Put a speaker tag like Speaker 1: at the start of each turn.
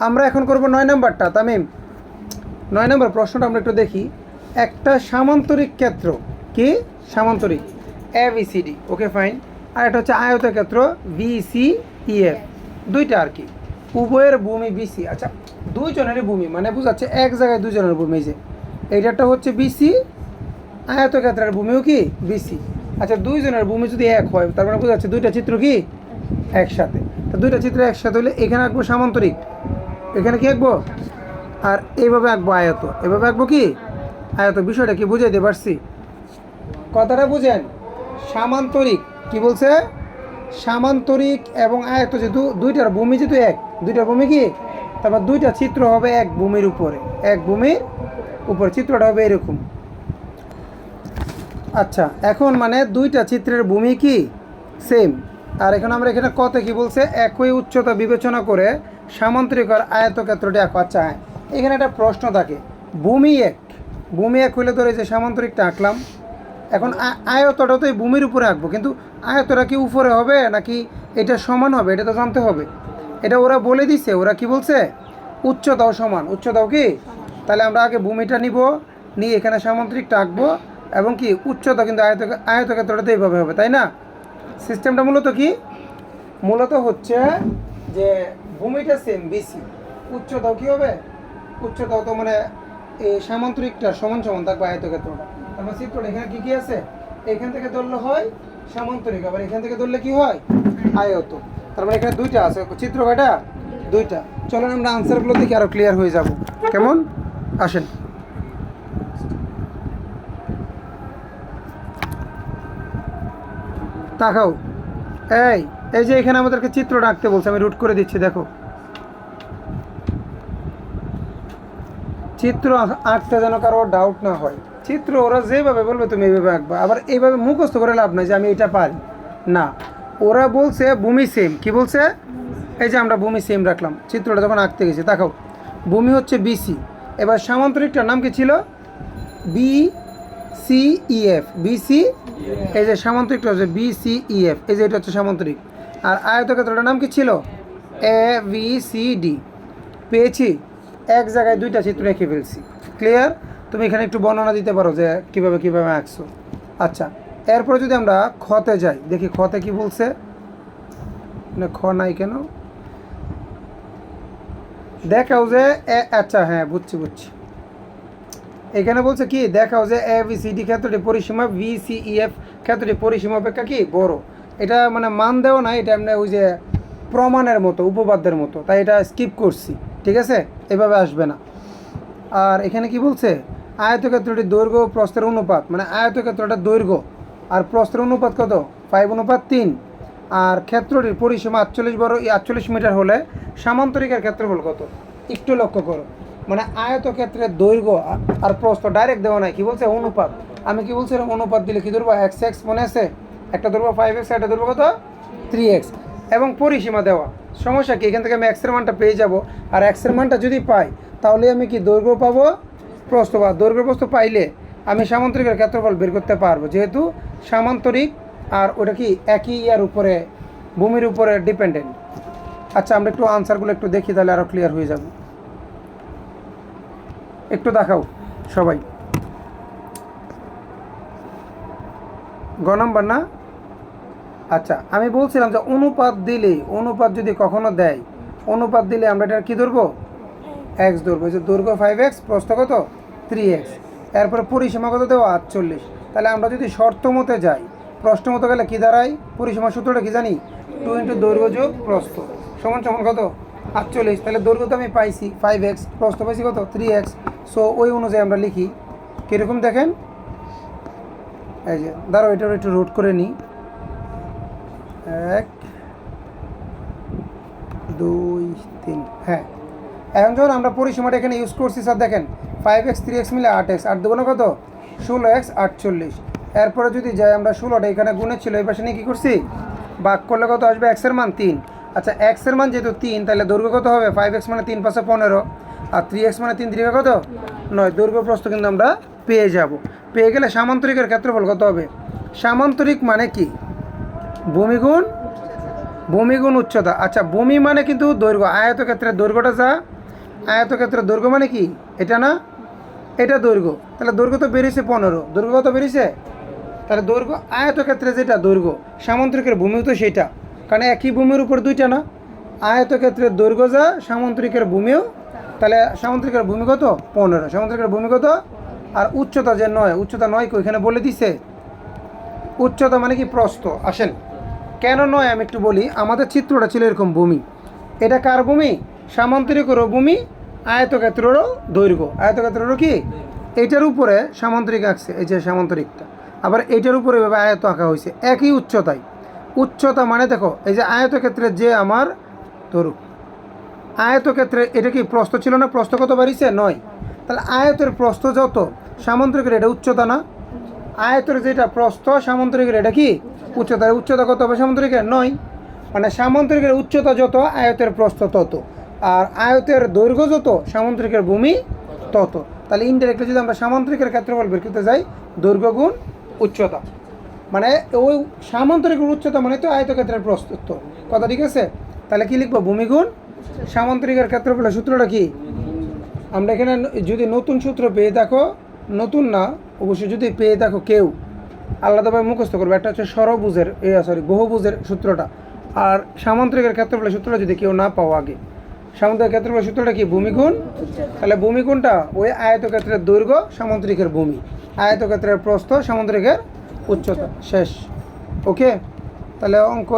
Speaker 1: আমরা এখন করব 9 নম্বরটা। তামিম, 9 নম্বর প্রশ্নটা আমরা একটু দেখি। একটা সামান্তরিক ক্ষেত্র, কি সামান্তরিক, A B C D, okay fine. আর এটা হচ্ছে আয়তক্ষেত্র বি সি ই এফ, দুইটা আর কি, উভয়ের ভূমি বিসি। আচ্ছা, দুইজনেরই ভূমি মানে বুঝাচ্ছে এক জায়গায় দুজনের ভূমি, যে এইটা হচ্ছে বিসি, আয়তক্ষেত্রের ভূমিও কি বিসি। আচ্ছা, দুইজনের ভূমি যদি এক হয় তার মানে বোঝাচ্ছে দুইটা চিত্র কি একসাথে। তো দুইটা চিত্র একসাথে হলে এখানে আঁকবো সামান্তরিক, এখানে কি আঁকবো, আর এইভাবে আঁকবো আয়ত, এভাবে আঁকবো কি আয়ত। বিষয়টা কি বুঝাইতে পারছি? কথাটা বুঝেন। সামান্তরিক কি বলছে, সামান্তরিক এবং আয়ত যেহেতু দুইটার ভূমি যেহেতু এক, দুইটার ভূমি কি, তারপর দুইটা চিত্র হবে এক ভূমির উপরে, এক ভূমির উপরে চিত্রটা হবে এরকম। আচ্ছা, এখন মানে দুইটা চিত্রের ভূমি কি সেম। আর এখন আমরা এখানে কত কি বলছে, একই উচ্চতা বিবেচনা করে সামান্তরিক আর আয়তক্ষেত্রটি আঁকো। আচ্ছা, এখানে একটা প্রশ্ন থাকে, ভূমি এক, ভূমি এক হইলে ধরে যে সামান্তরিকটা আঁকলাম, এখন আয়তটা তো এই ভূমির উপরে আঁকবো, কিন্তু আয়তটা কি উপরে হবে নাকি এটা সমান হবে এটা তো জানতে হবে। এটা ওরা বলে দিছে, ওরা কি বলছে, উচ্চতাও সমান, উচ্চতাও কি। তাহলে আমরা আগে ভূমিটা নিব, নিয়ে এখানে সামান্তরিকটা আঁকবো, এবং কি উচ্চতা কিন্তু আয়তক্ষেত্রটা তো এইভাবে হবে, তাই না? সিস্টেমটা মূলত কি, মূলত হচ্ছে যে ভূমিটা সেম বিসি, উচ্চতাও কি হবে, উচ্চতাও তো মানে এই সামান্তরিকটা সমান সমান থাকবে আয়তক্ষেত্রটা। আমার চিত্রটা এখানে কি কি আছে, এখান থেকে ধরলে হয় সামান্তরিক, আবার এখান থেকে ধরলে কি হয় আয়ত। তার মানে এখানে দুইটা আছে চিত্র, কয়টা, দুইটা। চলেন আমরা আনসারগুলো দেখে আরো ক্লিয়ার হয়ে যাব, কেমন, আসেন। তাকাও, এই এই যে এখানে আমাদেরকে চিত্রটা আঁকতে বলছে, আমি রুট করে দিচ্ছি, দেখো চিত্র আঁকতে যেন কারো ডাউট না হয়। চিত্র ওরা যেভাবে বলবে তুমি এইভাবে আঁকবা, আবার এইভাবে মুখস্থ করে লাভ নাই যে আমি এটা পারি না। ওরা বলছে ভূমি সেম, কি বলছে, এই যে আমরা ভূমি সেম রাখলাম, চিত্রটা যখন আঁকতে গেছি দেখাও ভূমি হচ্ছে বিসি। এবার সামান্তরিকটার নাম কি ছিল, B C E F, BC, এই যে সামান্তরিকটা হচ্ছে বি সি ই এফ, এই যে এটা হচ্ছে সামান্তরিক। আর আয়তক্ষেত্রটার নাম কি ছিল, এ বি সি ডি। পেয়েছি, এক জায়গায় দুইটা চিত্র এঁকে ফেলছি, ক্লিয়ার। তুমি এখানে একটু বর্ণনা দিতে পারো যে কীভাবে কীভাবে আঁকছো। আচ্ছা, এরপরে যদি আমরা খতে যাই, দেখি খতে কি বলছে, না খ নাই কেন, দেখাও যে আচ্ছা হ্যাঁ বুঝছি বুঝছি, এখানে বলছে কি, দেখাও যে এ বি সি ডি ক্ষেত্রটি পরিসীমা বি সি ই এফ ক্ষেত্রটি পরিসীমা অপেক্ষা কি বড়। এটা মানে মান দেওয়া না, এটা এমনি ওই যে প্রমাণের মতো, উপপাদ্যের মতো, তাই এটা স্কিপ করছি, ঠিক আছে, এভাবে আসবে না। আর এখানে কি বলছে, আয়তক্ষেত্রটির দৈর্ঘ্য প্রস্থের অনুপাত, মানে আয়তক্ষেত্রটার দৈর্ঘ্য আর প্রস্থের অনুপাত কত, 5:3। আর ক্ষেত্রটির পরিসীমা 48 মিটার হলে সামান্তরিকের ক্ষেত্রফল কত, একটু লক্ষ্য করো। মানে আয়তক্ষেত্রের দৈর্ঘ্য আর প্রস্থ ডাইরেক্ট দেওয়া নাই, কি বলছে অনুপাত। আমি কি বলছিলাম, অনুপাত দিলে কি ধরবো, এক্স এক্স মনে আছে, একটা ধরবো 5x, একটা ধরবো কত 3x, এবং পরিসীমা দেওয়া। সমস্যা কি, এখান থেকে আমি এক্সের মানটা পেয়ে যাব, আর এক্সের মানটা যদি পাই তাহলে আমি কি দৈর্ঘ্য পাবো, প্রস্থ পাবো। দৈর্ঘ্য প্রস্থ পাইলে আমি সামান্তরিকের ক্ষেত্রফল বের করতে পারবো, যেহেতু সামান্তরিক আর ওটা কি একই ইয়ার উপরে, ভূমির উপরে ডিপেন্ডেন্ট। আচ্ছা, আমরা একটু আনসারগুলো একটু দেখি, তাহলে আরও ক্লিয়ার হয়ে যাব। একটু দেখাও সবাই, গ নম্বর না। আচ্ছা, আমি বলছিলাম যে অনুপাত দিলে, অনুপাত যদি কখনো দেয়, অনুপাত দিলে আমরা এটা কী ধরবো, এক্স ধরবো। যে দৈর্ঘ্য 5x, প্রস্থ কত 3x, এরপরে পরিসীমা কত দেবো 48। তাহলে আমরা যদি শর্ত মতে যাই, প্রশ্ন মতো গেলে কী দাঁড়ায়, পরিসীমা সূত্রটা কি জানি, 2 দৈর্ঘ্য যোগ প্রস্থ সমান সমান কত 48। তাহলে দৈর্ঘ্য তো আমি পাইছি 5x, প্রস্থ পাইছি কত 3x। সো ওই অনুযায়ী আমরা লিখি, কীরকম দেখেন, এই যে দাঁড়াও এটার একটু রুট করে নিই, 1 2 3, হ্যাঁ। এখন যখন আমরা পরিসীমাটা এখানে ইউজ করছি স্যার, দেখেন 5x 3x মিলে 8x, 8 দুগুণে কত 16x, 48। এরপরে যদি যাই আমরা 16টা এখানে গুণে ছিল, এই পাশে নিয়ে কী করছি ভাগ করলে কত আসবে, এক্সের মান 3। আচ্ছা, এক্সের মান যেহেতু 3, তাহলে দৈর্ঘ্য কত হবে, 5x মানে 3 5 15, আর 3x মানে 3 3 কত 9। দৈর্ঘ্য প্রস্থ কিন্তু আমরা পেয়ে যাব। পেয়ে গেলে সামান্তরিকের ক্ষেত্রফল কত হবে, সামান্তরিক মানে কি, ভূমি গুণ উচ্চতা। আচ্ছা, ভূমি মানে কিন্তু দৈর্ঘ্য, আয়তক্ষেত্রের দৈর্ঘ্যটা যা আয়তক্ষেত্রের দৈর্ঘ্য মানে কি এটা না, এটা দৈর্ঘ্য, তাহলে দৈর্ঘ্য তো বেরিয়েছে 15, দৈর্ঘ্য কত বেরিয়েছে, তাহলে দৈর্ঘ্য আয়তক্ষেত্রে যেটা দৈর্ঘ্য, সামান্তরিকের ভূমিও তো সেটা, কারণ একই ভূমির উপর দুইটা না, আয়তক্ষেত্রের দৈর্ঘ্য যা সামান্তরিকের ভূমিও, তাহলে সামান্তরিকের ভূমি কত 15, সামান্তরিকের ভূমি কত, আর উচ্চতা যে 9, উচ্চতা 9 ওইখানে বলে দিছে, উচ্চতা মানে কি প্রস্থ। আসেন কেন 9 আমি একটু বলি, আমাদের চিত্রটা ছিল এরকম, ভূমি, এটা কার ভূমি, সামান্তরিকেরও ভূমি, আয়তক্ষেত্রেরও দৈর্ঘ্য, আয়তক্ষেত্রেরও কি, এইটার উপরে সামান্তরিক আঁকছে, এই যে সামান্তরিকটা, আবার এইটার উপরে এভাবে আয়ত আঁকা হয়েছে একই উচ্চতায়, উচ্চতা মানে দেখো এই যে আয়তক্ষেত্রে যে আমার ধরুক আয়তক্ষেত্রে এটা কি প্রস্থ ছিল না, প্রস্থ কত বাড়িছে 9, তাহলে আয়তের প্রস্থ যত সামান্তরিকের এটা উচ্চতা না, আয়তের যেটা প্রস্থ সামান্তরিকের এটা কি উচ্চতা, উচ্চতা কত হবে সামান্তরিকের 9, মানে সামান্তরিকের উচ্চতা যত আয়তের প্রস্থ তত, আর আয়তের দৈর্ঘ্য যত সামান্তরিকের ভূমি তত, তাহলে ইনডাইরেক্টলি যদি আমরা সামান্তরিকের ক্ষেত্রফল বের করতে যাই, দৈর্ঘ্য গুণ উচ্চতা, মানে ওই সামান্তরিকের উচ্চতা মানে তো আয়তক্ষেত্রের প্রস্থ, কথা ঠিক আছে, তাহলে কি লিখবো, ভূমি গুণ সামান্তরিকের ক্ষেত্রফলের সূত্রটা কি, আমরা এখানে যদি নতুন সূত্র পেয়ে দেখো, নতুন না অবশ্যই যদি পেয়ে দেখো কেউ আলাদাভাবে মুখস্থ করবে, একটা হচ্ছে সরবুজের বহুভুজের সূত্রটা, আর সামান্তরিকের ক্ষেত্রফলের সূত্রটা যদি কেউ না পাও আগে, সামান্তরিক ক্ষেত্রফলের সূত্রটা কি, ভূমি গুণ, তাহলে ভূমি গুণটা ওই আয়তক্ষেত্রের দৈর্ঘ্য সামান্তরিকের ভূমি, আয়তক্ষেত্রের প্রস্থ সামান্তরিকের উচ্চতা, শেষ। ওকে, তাহলে অঙ্ক